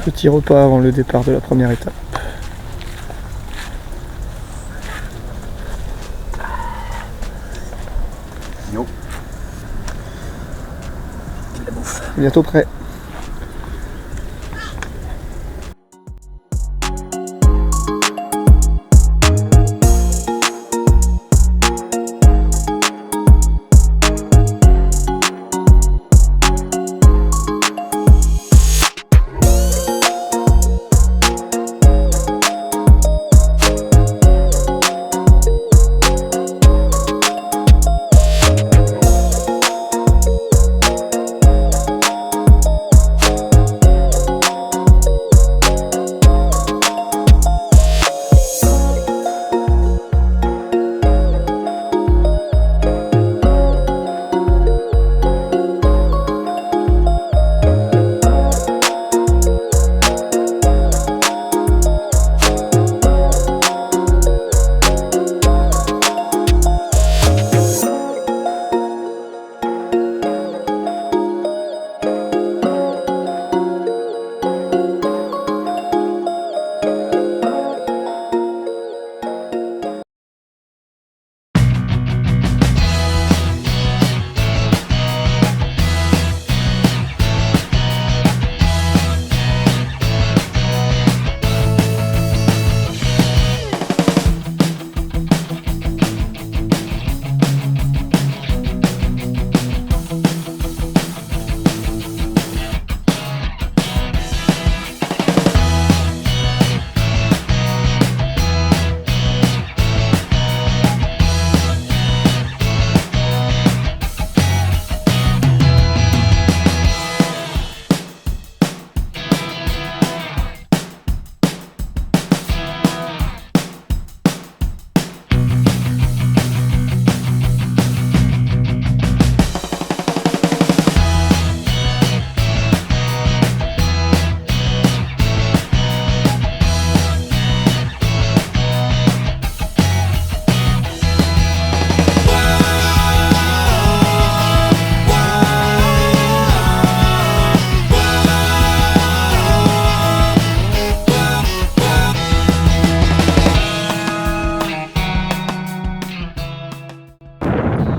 Petit repas avant le départ de la première étape. Yo. Bientôt prêt.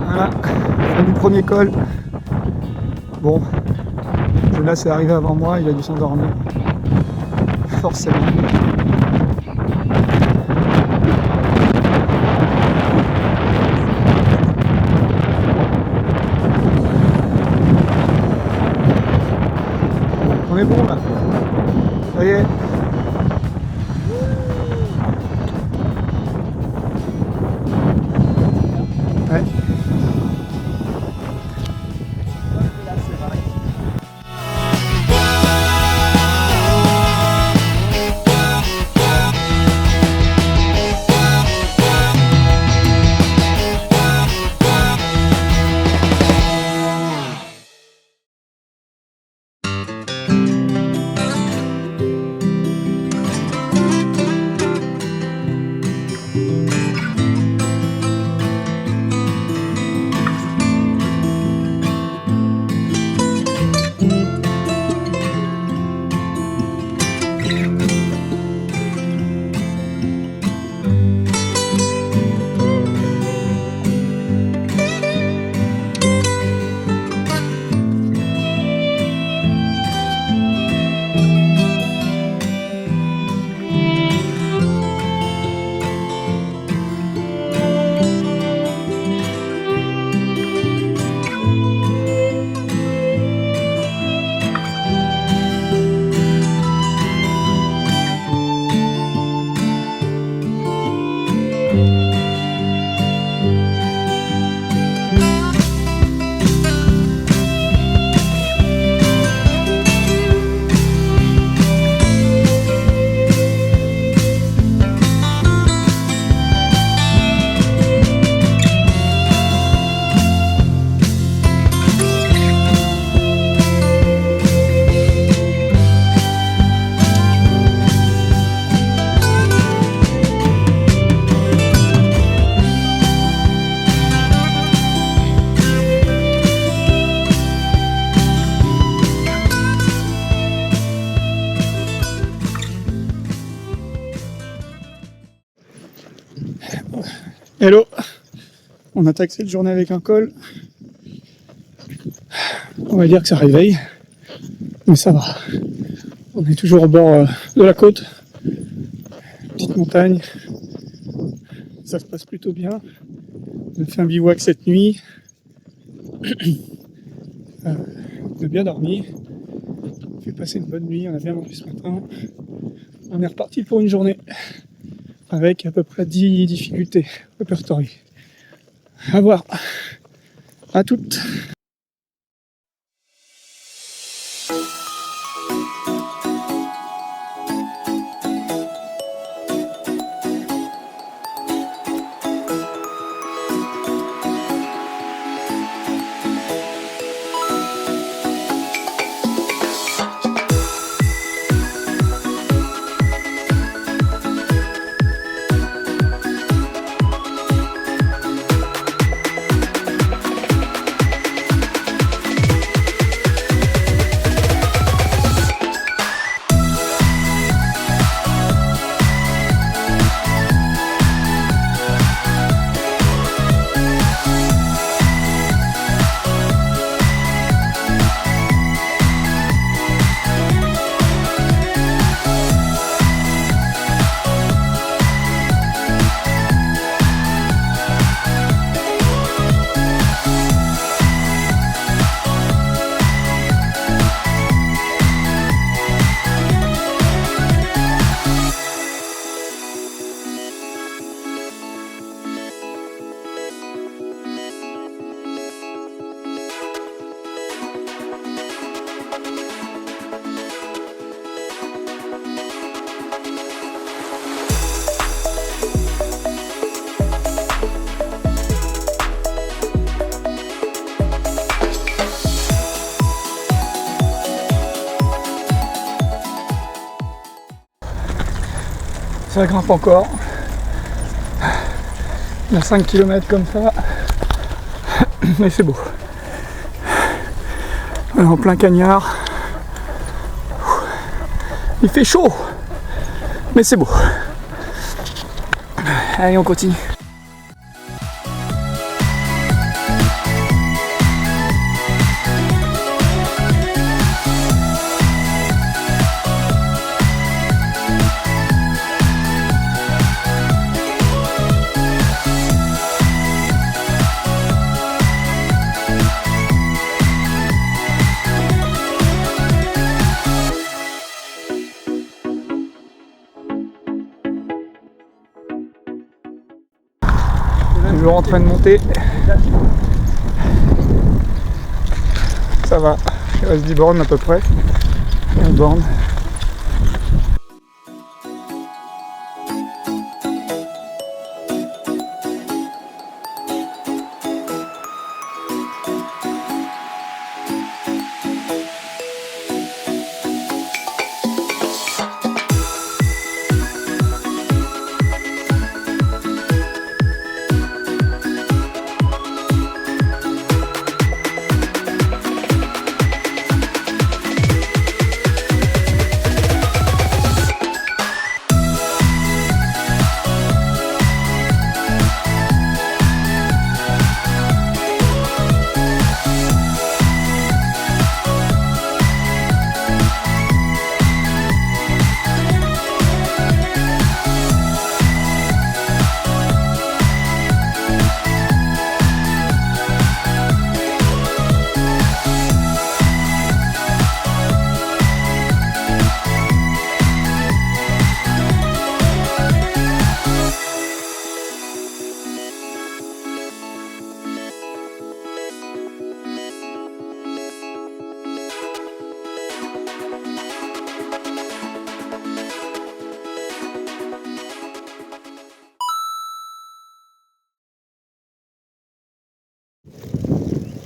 Voilà, fin du premier col. Bon, Jonas est arrivé avant moi, il a dû s'endormir. Forcément. On est bon là. Ça y est. Ouais. Hello, on attaque cette journée avec un col. On va dire que ça réveille, mais ça va. On est toujours au bord de la côte, petite montagne. Ça se passe plutôt bien. On a fait un bivouac cette nuit. On a bien dormi. On a fait passer une bonne nuit, on a bien mangé ce matin. On est reparti pour une journée avec à peu près 10 difficultés répertoriées. À voir. À toutes. Ça grimpe encore. Il y a 5 km comme ça. Mais c'est beau. On est en plein cagnard. Il fait chaud. Mais c'est beau. Allez, on continue. Toujours en train de monter. Ça va, il reste 10 bornes à peu près. 15 bornes.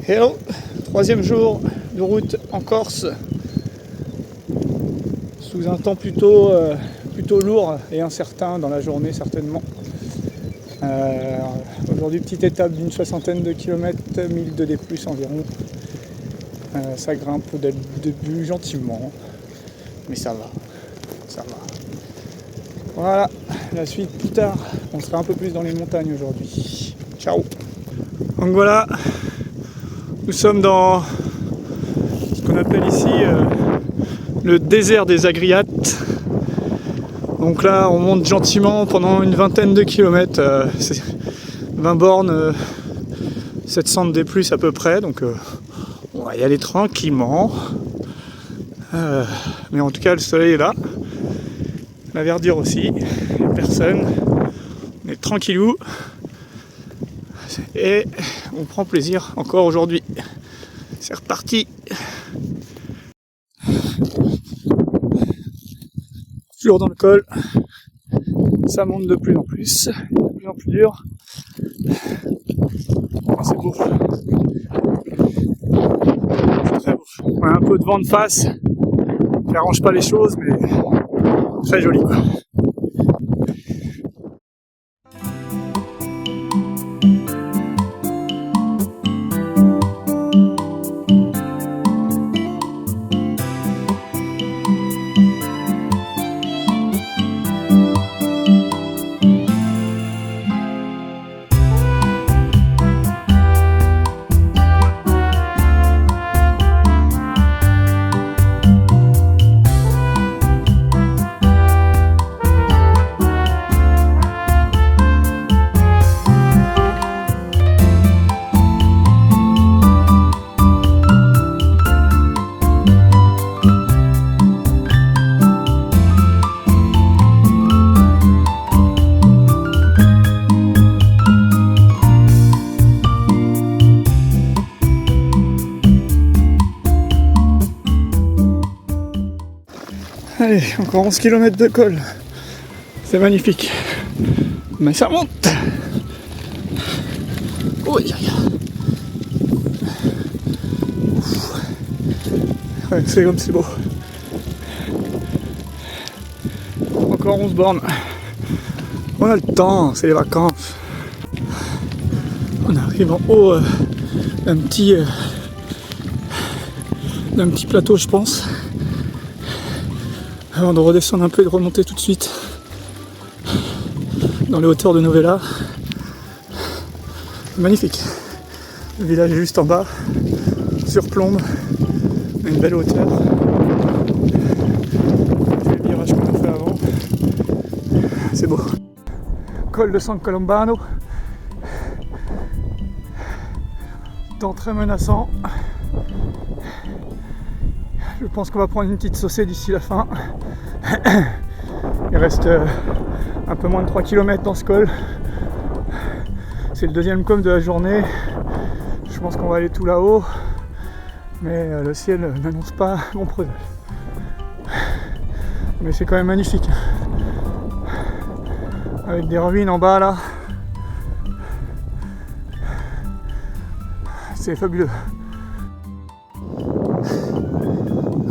Hello, troisième jour de route en Corse, sous un temps plutôt lourd et incertain dans la journée certainement. Aujourd'hui, petite étape d'une 60aine de kilomètres, 1000 de D+, environ. Ça grimpe au début gentiment, mais ça va. Voilà, la suite plus tard. On sera un peu plus dans les montagnes aujourd'hui. Ciao. Donc voilà, nous sommes dans ce qu'on appelle ici le désert des Agriates. Donc là, on monte gentiment pendant une vingtaine de kilomètres. C'est 20 bornes, 700 de D+, à peu près. Donc on va y aller tranquillement. Mais en tout cas, le soleil est là. La verdure aussi. Il n'y a personne. On est tranquillou. Et on prend plaisir encore aujourd'hui. C'est reparti. Toujours dans le col. Ça monte de plus en plus. De plus en plus dur. Oh, c'est beau. C'est très beau. On a un peu de vent de face. Ça n'arrange pas les choses, mais très joli quoi. Allez, encore 11 km de col. C'est magnifique. Mais ça monte. Oh, ouais, c'est comme c'est beau. Encore 11 bornes. On a le temps, c'est les vacances. On arrive en haut d'un petit plateau, je pense. Avant de redescendre un peu et de remonter tout de suite dans les hauteurs de Novella. Magnifique. Le village est juste en bas, surplombe, à une belle hauteur. C'est le virage qu'on a fait avant. C'est beau. Col de San Colombano. Temps très menaçant. Je pense qu'on va prendre une petite saucée d'ici la fin. Il reste un peu moins de 3 km dans ce col. C'est le deuxième com de la journée. Je pense qu'on va aller tout là-haut. Mais le ciel n'annonce pas mon progrès. Mais c'est quand même magnifique. Avec des ruines en bas là. C'est fabuleux.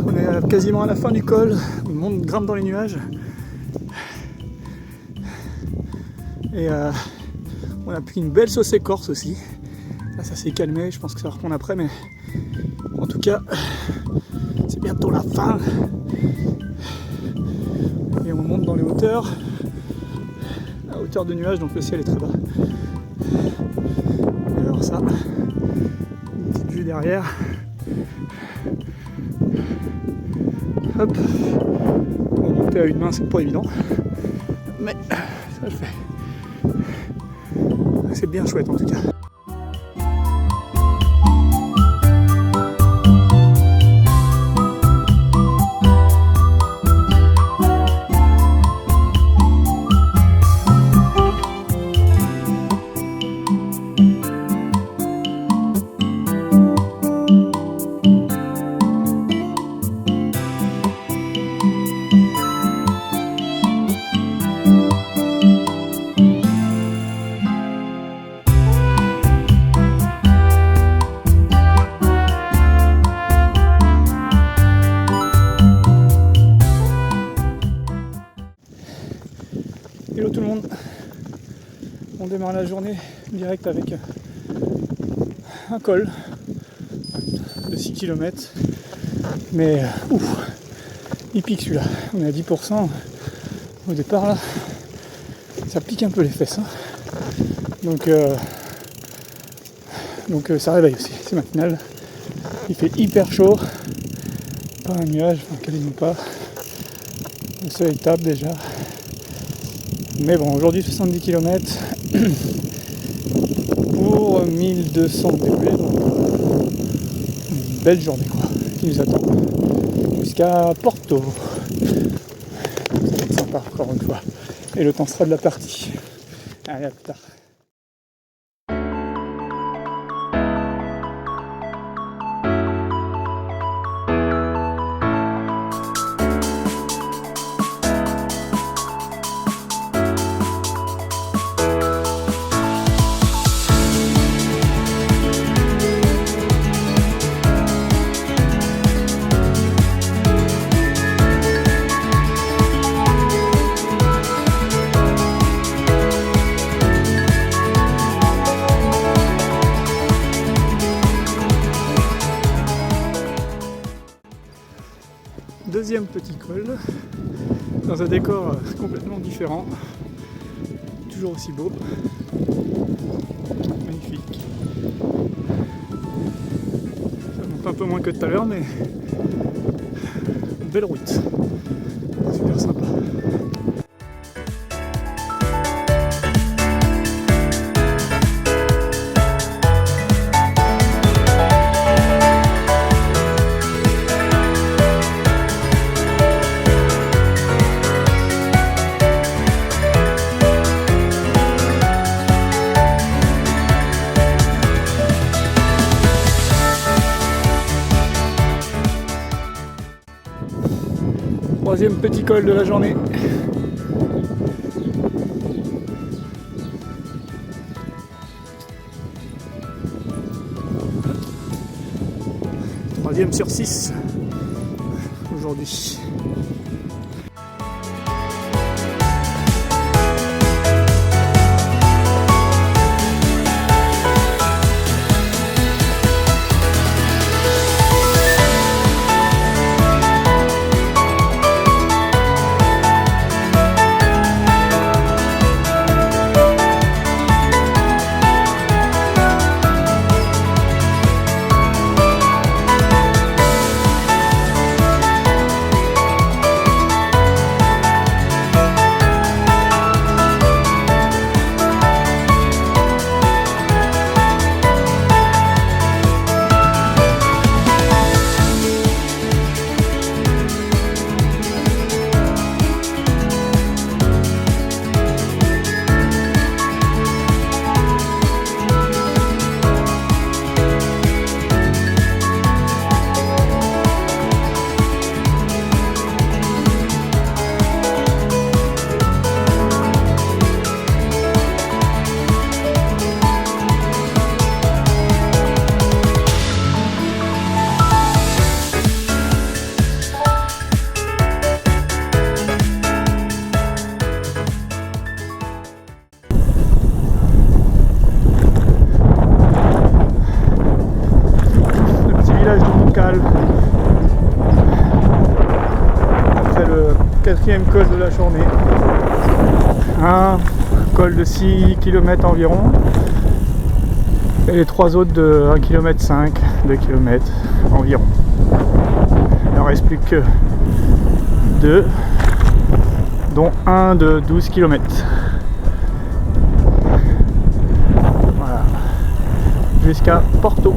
On est quasiment à la fin du col, on monte, grimpe dans les nuages. Et on a pris une belle saucée corse aussi. Là, ça s'est calmé, je pense que ça va reprendre après, mais en tout cas, c'est bientôt la fin. Et on monte dans les hauteurs, à hauteur de nuages, donc le ciel est très bas. On va voir ça, une petite vue derrière. Hop, on monter à une main, c'est pas évident, mais ça le fait. C'est bien chouette en tout cas. Hello tout le monde, on démarre la journée direct avec un col de 6 km, mais il pique celui-là, on est à 10%, Au départ là, ça pique un peu les fesses. Hein. Donc ça réveille aussi, c'est matinal. Il fait hyper chaud. Pas un nuage, enfin quasiment pas. Le soleil tape déjà. Mais bon, aujourd'hui 70 km pour 1200 degrés, donc une belle journée quoi, qui nous attend jusqu'à Porto. Ça va être sympa encore une fois. Et le temps sera de la partie. Allez, à plus tard. Deuxième petit col, dans un décor complètement différent, toujours aussi beau, magnifique. Ça monte un peu moins que tout à l'heure, mais belle route, super sympa. Troisième petit col de la journée. Troisième sur 6 aujourd'hui. Après le quatrième col de la journée, un col de 6 km environ et les trois autres de 1,5 km, 2 km environ. Il n'en reste plus que 2, dont un de 12 km. Voilà, jusqu'à Porto.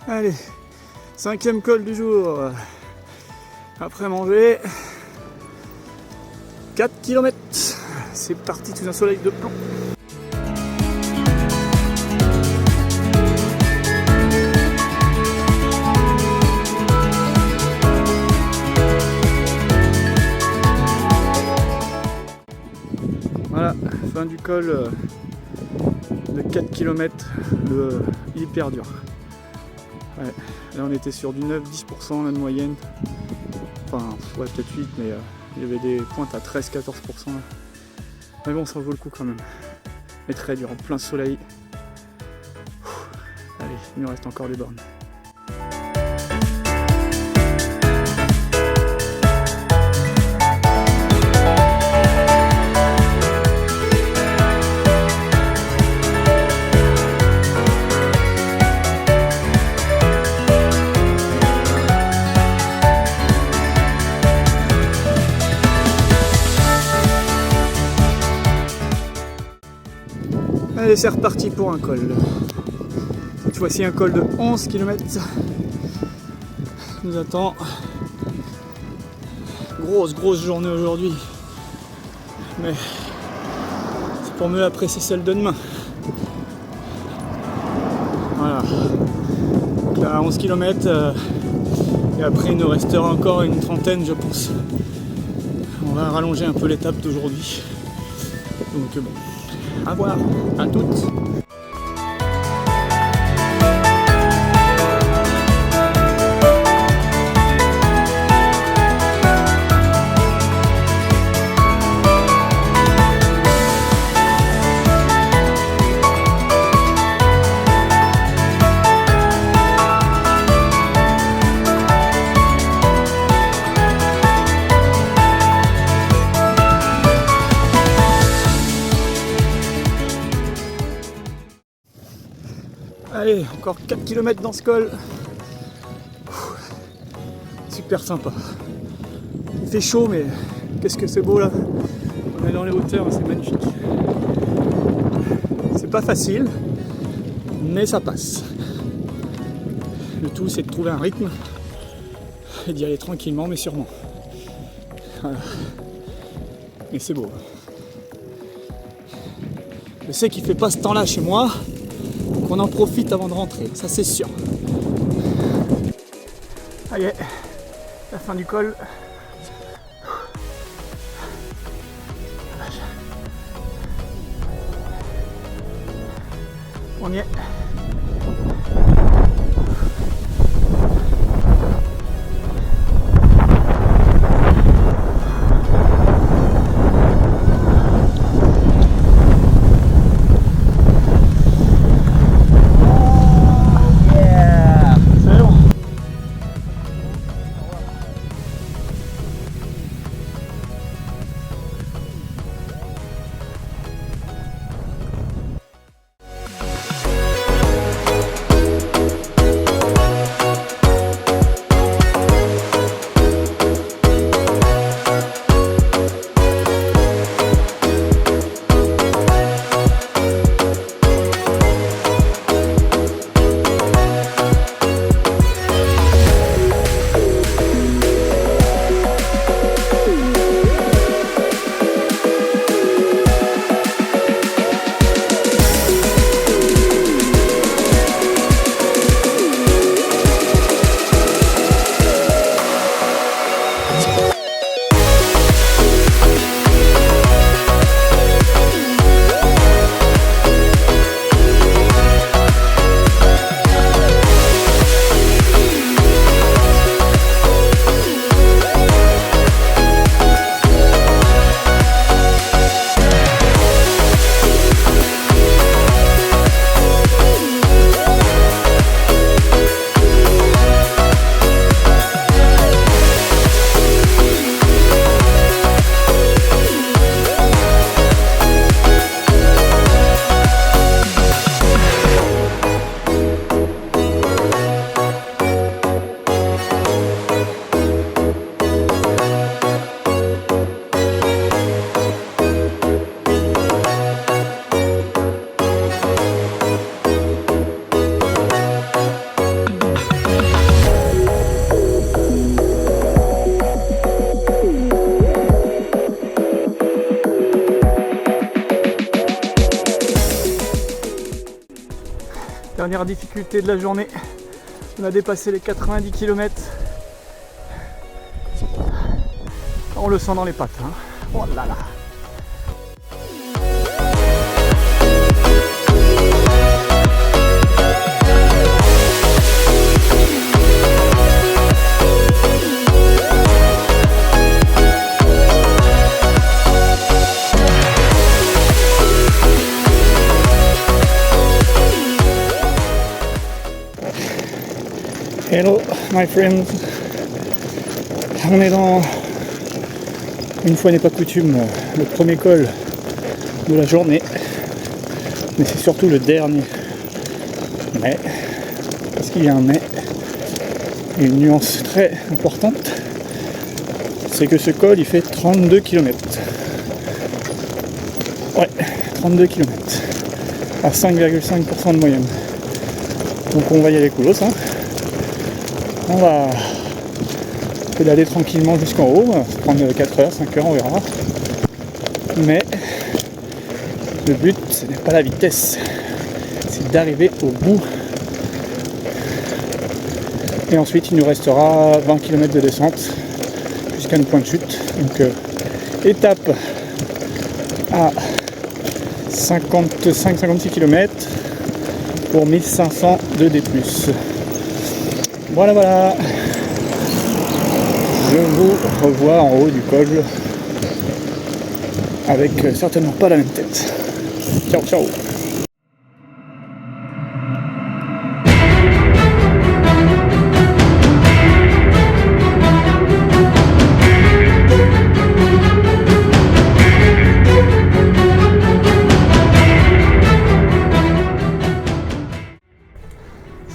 Allez, cinquième col du jour. Après manger, 4 km. C'est parti sous un soleil de plomb. Voilà, fin du col de 4 km hyper dur. Ouais, là on était sur du 9-10% de moyenne. Enfin, ouais, peut-être 8, mais il y avait des pointes à 13-14%. Mais bon, ça vaut le coup quand même. Mais très dur, en plein soleil. Allez, il nous reste encore des bornes. Allez, c'est reparti pour un col. Cette fois-ci un col de 11 km nous attend. Grosse journée aujourd'hui. Mais c'est pour mieux apprécier celle de demain. Voilà. Donc là 11 km et après il nous restera encore une trentaine je pense. On va rallonger un peu l'étape d'aujourd'hui. Donc bon. À voir, à toutes. Allez, encore 4 km dans ce col. Super sympa. Il fait chaud, mais qu'est-ce que c'est beau là. On est dans les hauteurs, c'est magnifique. C'est pas facile, mais ça passe. Le tout, c'est de trouver un rythme et d'y aller tranquillement, mais sûrement. Voilà. Et c'est beau. Je sais qu'il fait pas ce temps-là chez moi. On en profite avant de rentrer, ça c'est sûr. Allez, la fin du col. On y est. Dernière difficulté de la journée, on a dépassé les 90 km. On le sent dans les pattes, hein. Oh là là. Hello my friends. On est dans, une fois n'est pas coutume, le premier col de la journée. Mais c'est surtout le dernier. Mais, parce qu'il y a un mais, et une nuance très importante, c'est que ce col il fait 32 km. Ouais, 32 km. À 5,5% de moyenne. Donc on va y aller coolos, hein. On va pédaler tranquillement jusqu'en haut, on va se prendre 4 heures, 5 heures, on verra. Mais le but, ce n'est pas la vitesse, c'est d'arriver au bout. Et ensuite, il nous restera 20 km de descente jusqu'à notre point de chute. Donc, étape à 55-56 km pour 1500 de D+. Voilà. Je vous revois en haut du col avec certainement pas la même tête. Ciao.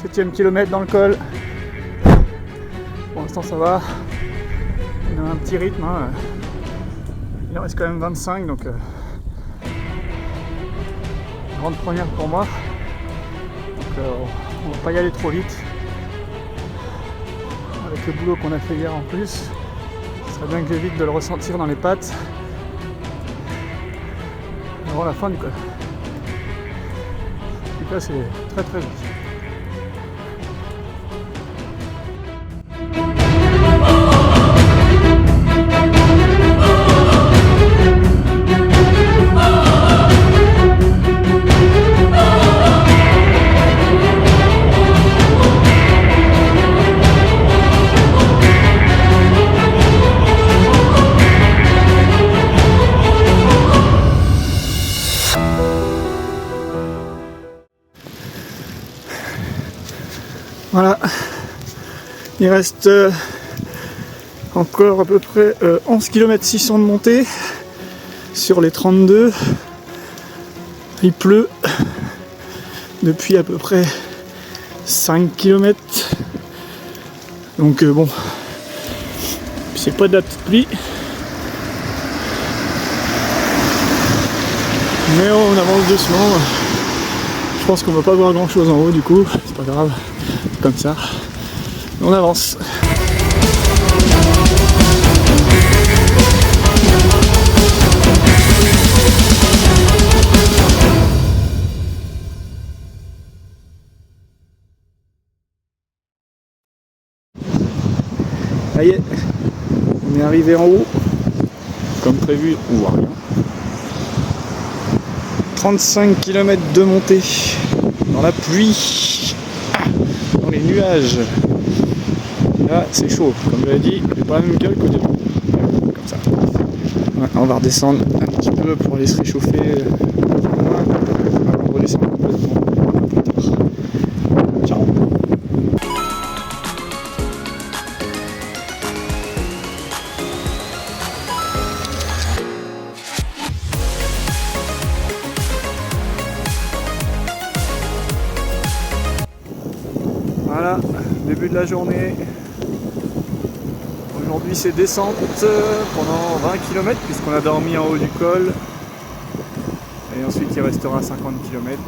Septième kilomètre dans le col. Pour l'instant ça va. On a un petit rythme, hein. Il en reste quand même 25, donc grande première pour moi. Donc on va pas y aller trop vite. Avec le boulot qu'on a fait hier en plus, ce serait bien que j'évite de le ressentir dans les pattes avant la fin du col. En tout cas c'est très vite. Voilà, il reste encore à peu près 11 km 600 de montée sur les 32. Il pleut depuis à peu près 5 km. Donc bon, c'est pas de la petite pluie. Mais on avance doucement. Je pense qu'on va pas voir grand chose en haut du coup, c'est pas grave. Comme ça, on avance. Ça y est, on est arrivé en haut, comme prévu, ou à rien. 35 km de montée dans la pluie. Dans les nuages. Là c'est chaud, comme je l'avais dit, j'ai pas la même gueule qu'au début. Comme ça. Ouais, on va redescendre un petit peu pour aller se réchauffer. On va redescendre complètement plus tard. Ciao. Voilà, début de la journée. Aujourd'hui c'est descente pendant 20 km puisqu'on a dormi en haut du col. Et ensuite il restera 50 km.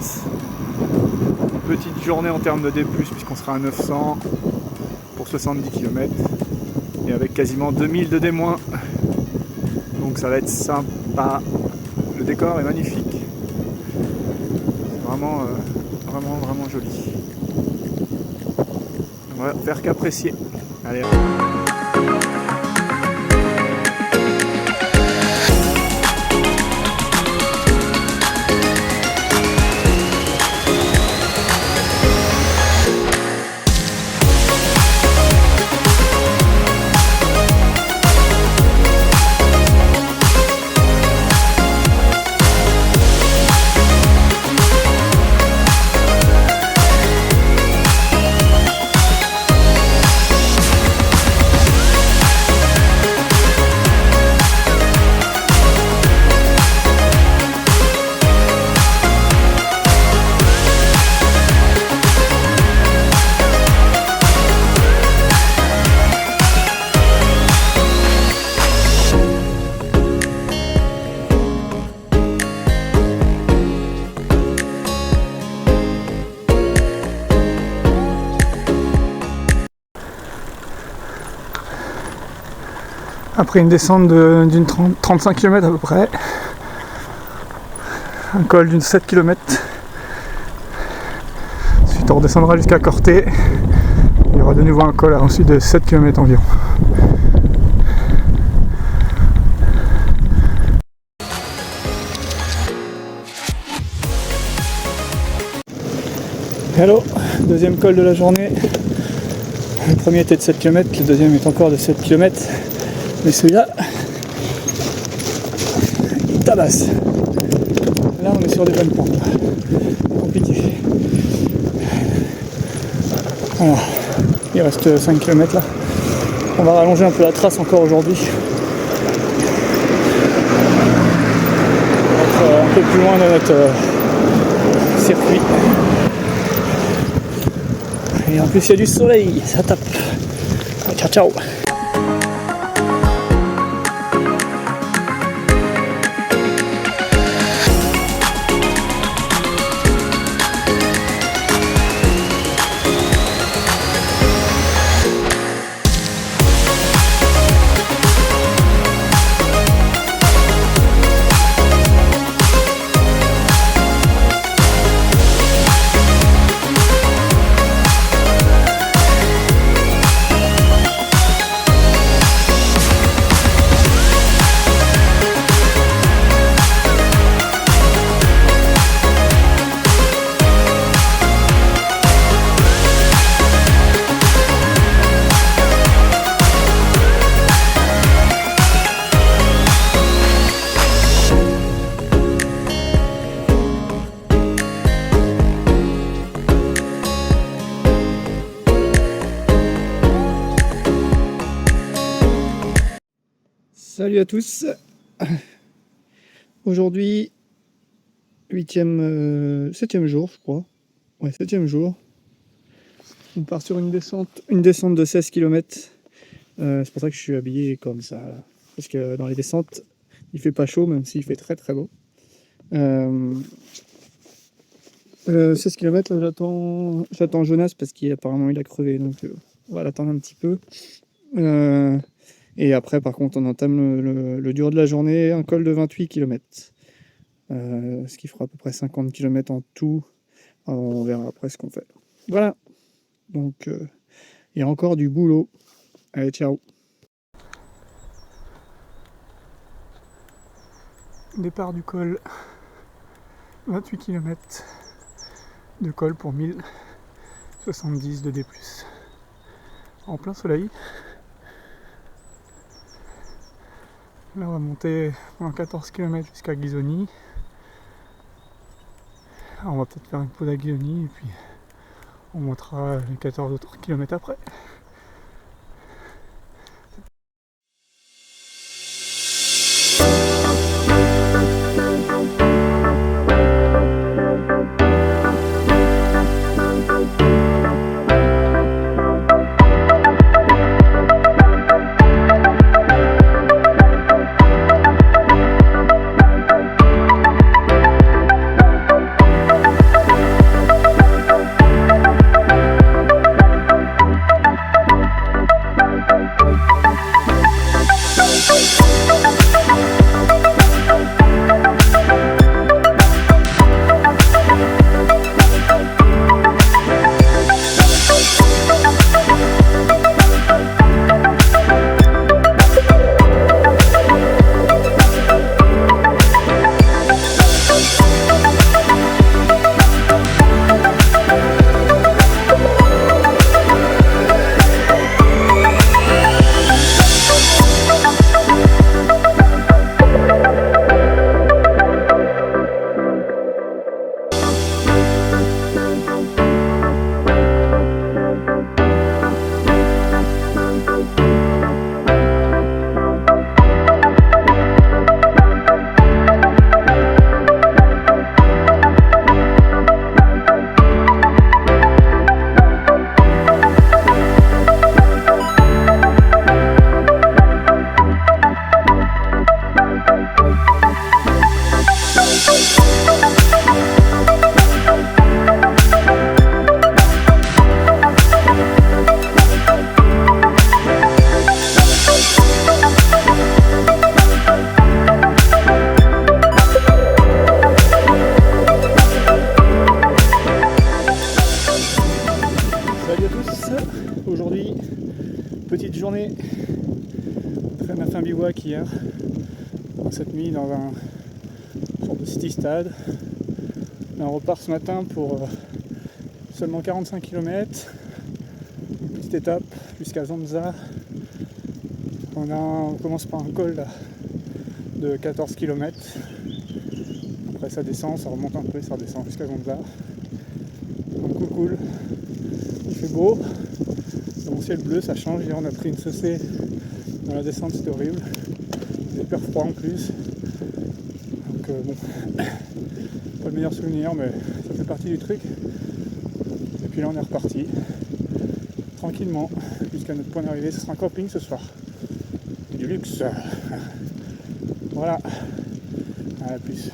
Petite journée en termes de D+, puisqu'on sera à 900 pour 70 km. Et avec quasiment 2000 de D-. Donc ça va être sympa. Le décor est magnifique. C'est vraiment joli. On va faire qu'apprécier. Allez. Après une descente d'une 35 km à peu près. Un col d'une 7 km. Ensuite on redescendra jusqu'à Corté. Il y aura de nouveau un col ensuite de 7 km environ. Hello, deuxième col de la journée. Le premier était de 7 km, le deuxième est encore de 7 km. Mais celui-là, il tabasse. Là on est sur des bonnes pentes. Compliqué. Voilà. Il reste 5 km là. On va rallonger un peu la trace encore aujourd'hui. On va être un peu plus loin de notre circuit. Et en plus il y a du soleil, ça tape. Ciao ciao. Salut à tous. Aujourd'hui, 7e jour, je crois. Ouais, 7e jour. On part sur une descente de 16 km. C'est pour ça que je suis habillé comme ça. Là. Parce que dans les descentes, il fait pas chaud, même s'il fait très très beau. 16 km, là, j'attends Jonas parce qu'apparemment il a crevé. Donc on va l'attendre un petit peu. Et après, par contre, on entame le dur de la journée, un col de 28 km. Ce qui fera à peu près 50 km en tout. On verra après ce qu'on fait. Voilà. Donc, il y a encore du boulot. Allez, ciao. Départ du col. 28 km de col pour 1070 de D+. En plein soleil. Là on va monter pendant 14 km jusqu'à Ghisoni. On va peut-être faire une pause à Ghisoni et puis on montera les 14 autres kilomètres après. bivouac hier, cette nuit dans un sorte de city stade. Là, on repart ce matin pour seulement 45 km, petite étape jusqu'à Zonza. On commence par un col là, de 14 km. Après ça descend, ça remonte un peu et ça redescend jusqu'à Zonza. Donc cool. Il fait beau. Dans mon ciel bleu, ça change. Hier on a pris une saucée dans la descente, c'était horrible. Il est hyper froid en plus. Donc bon, pas le meilleur souvenir, mais ça fait partie du truc. Et puis là on est reparti. Tranquillement, jusqu'à notre point d'arrivée. Ce sera un camping ce soir. Du luxe. Voilà. À la plus.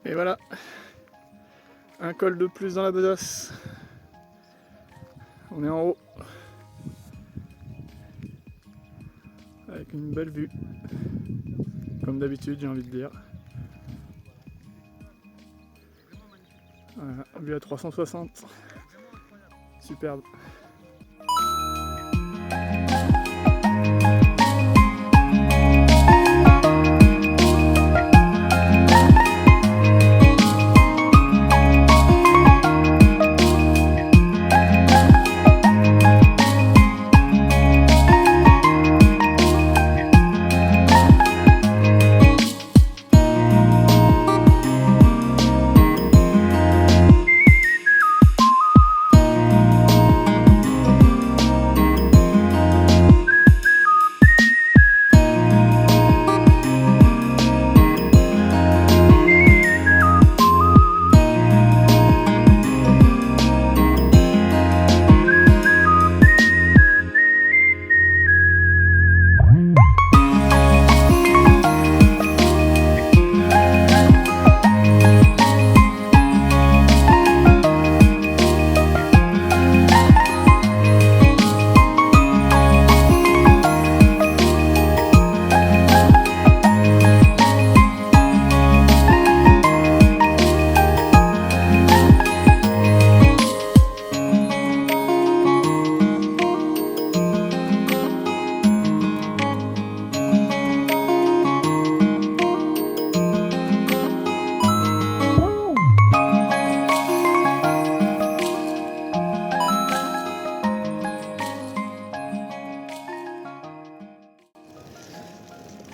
Et voilà, un col de plus dans la besace. On est en haut, avec une belle vue, comme d'habitude j'ai envie de dire. Voilà, vue à 360, superbe.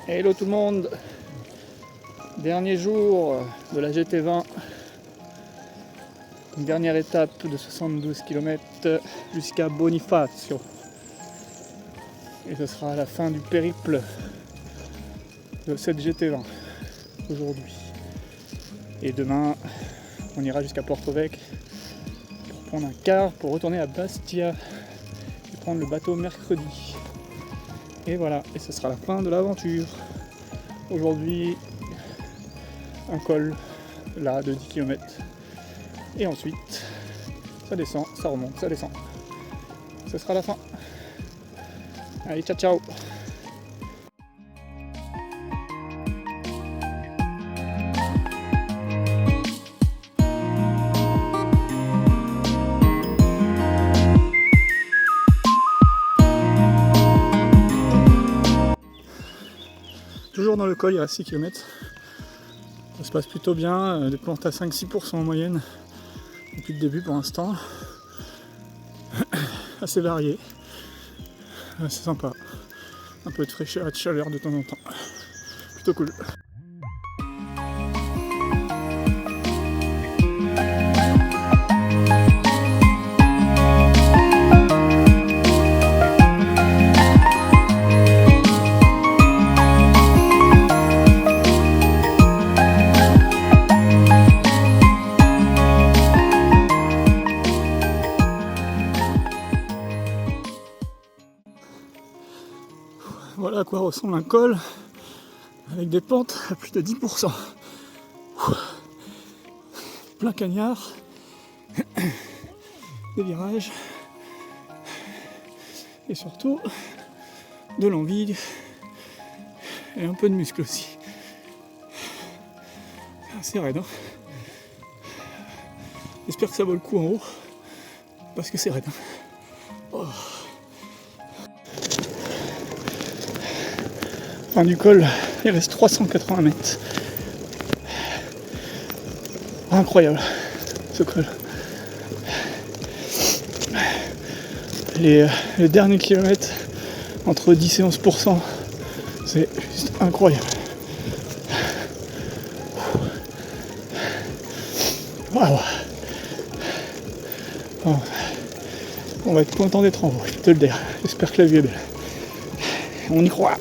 Hello tout le monde, dernier jour de la GT20, une dernière étape de 72 km jusqu'à Bonifacio. Et ce sera la fin du périple de cette GT20 aujourd'hui. Et demain, on ira jusqu'à Porto Vecchio pour prendre un car pour retourner à Bastia et prendre le bateau mercredi. Et voilà, et ce sera la fin de l'aventure. Aujourd'hui, un col là de 10 km. Et ensuite, ça descend, ça remonte, ça descend. Ce sera la fin. Allez, ciao ciao. Toujours dans le col, il reste 6 km. Ça se passe plutôt bien, des plantes à 5-6% en moyenne depuis le début pour l'instant. Assez varié. C'est sympa. Un peu de fraîcheur et de chaleur de temps en temps. Plutôt cool. Voilà à quoi ressemble un col avec des pentes à plus de 10%. Plein cagnard, des virages, et surtout de l'envie et un peu de muscle aussi. C'est raide, hein. J'espère que ça vaut le coup en haut, parce que c'est raide. Oh. Fin du col, il reste 380 mètres. Incroyable ce col. Les derniers kilomètres, entre 10 et 11%, c'est juste incroyable. Waouh. Bon, on va être content d'être en haut, je peux te le dire. J'espère que la vue est belle. On y croit.